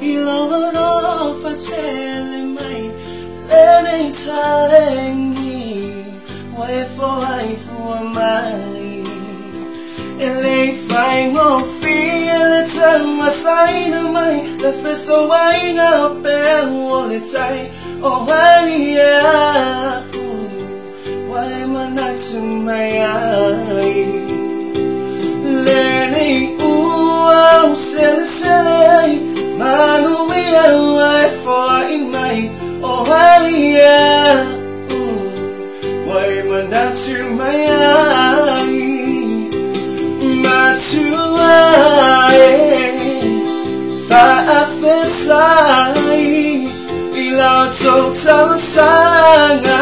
Ilolo fatele mai lene talengi wai for mai ele fai mo fi ele tama sai na mai le feso wai na pe ole tai oh yeah why mana to my eye lene sele manu mia wai for mai oh yeah why mana to my eye Faafetsai Bila total sana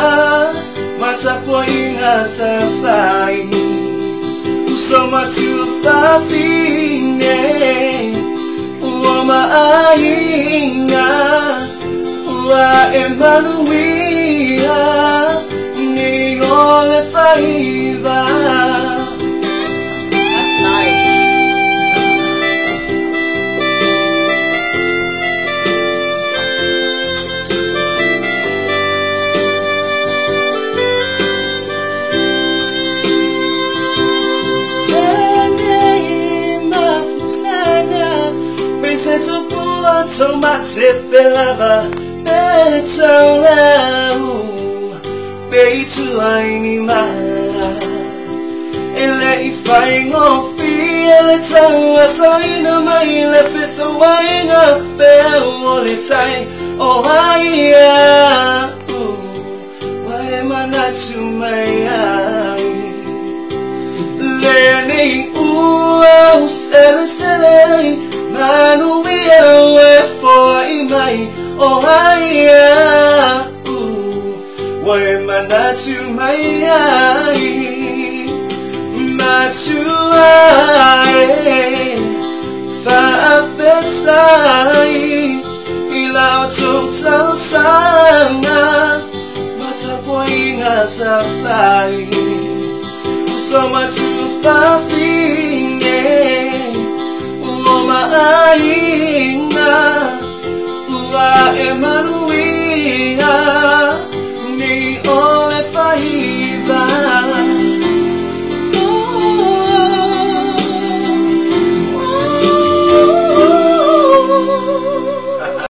Mata ko inga sa fai Usoma tu fafine Uoma ainga Ua emanuia Ni ole faiva. Setu pua tomate pelava betarau beitu aini mala ele ifai ngofi ele tawa soina mai le peso wainga pe ole tai oh yeah why mana to my eye leni sele manu we for imai oh yeah why mana to my eye matu ai faafetsai ila total sana mata poinga safai usoma tu fafine ainga ua emanuia ni ole faiva